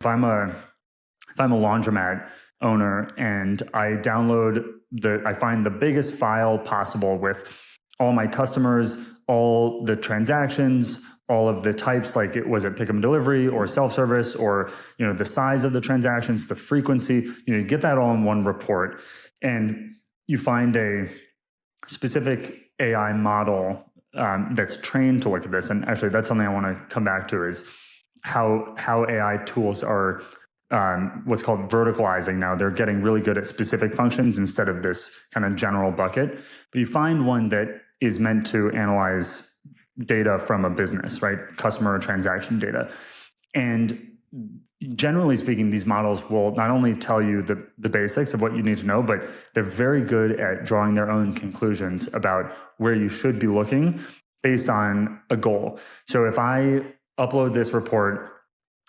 if I'm a laundromat owner and I find the biggest file possible with all my customers, all the transactions, all of the types, like was it pick up and delivery or self-service, or the size of the transactions, the frequency, you get that all in one report, and you find a specific AI model that's trained to look at this. And actually, that's something I want to come back to, is how AI tools are what's called verticalizing now. They're getting really good at specific functions instead of this kind of general bucket. But you find one that is meant to analyze data from a business, right? Customer transaction data. And generally speaking, these models will not only tell you the basics of what you need to know, but they're very good at drawing their own conclusions about where you should be looking based on a goal. So if I upload this report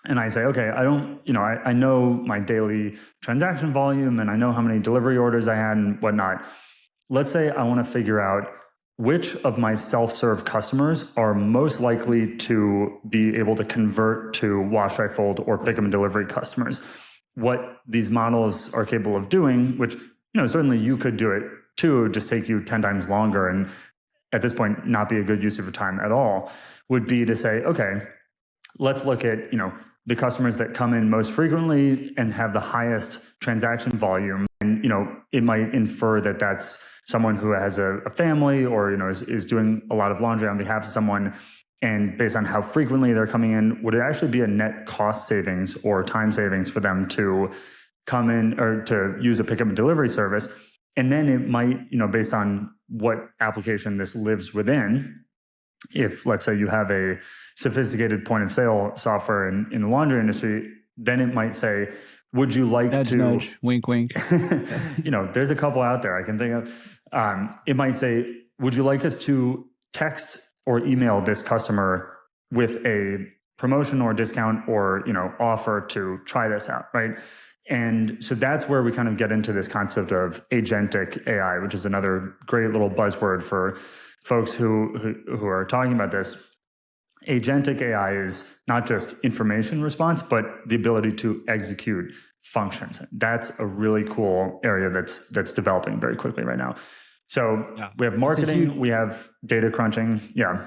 and I say, okay, I know my daily transaction volume and I know how many delivery orders I had and whatnot. Let's say I want to figure out which of my self-serve customers are most likely to be able to convert to wash, dry, fold, or pick up and delivery customers. What these models are capable of doing, which certainly you could do it too, it would just take you 10 times longer, and at this point not be a good use of your time at all, would be to say, okay, let's look at the customers that come in most frequently and have the highest transaction volume. And, it might infer that that's someone who has a family or, is doing a lot of laundry on behalf of someone. And based on how frequently they're coming in, would it actually be a net cost savings or time savings for them to come in or to use a pickup and delivery service? And then it might, based on what application this lives within, if let's say you have a sophisticated point of sale software in the laundry industry, then it might say, would you like nudge, to nudge, wink, wink. There's a couple out there I can think of. It might say, would you like us to text or email this customer with a promotion or discount or offer to try this out, right? And so that's where we kind of get into this concept of agentic AI, which is another great little buzzword for folks who are talking about this. Agentic AI is not just information response, but the ability to execute functions. That's a really cool area that's developing very quickly right now. So we have marketing, we have data crunching. Yeah.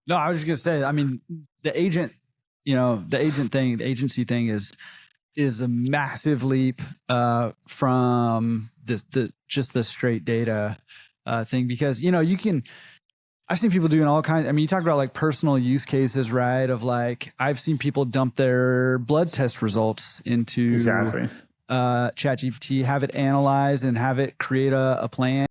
No, I was just gonna say, I mean, the agent, the agency thing is a massive leap from just the straight data thing, because I've seen people doing all kinds. I mean, you talk about like personal use cases, right? Of like, I've seen people dump their blood test results into ChatGPT, have it analyze and have it create a plan.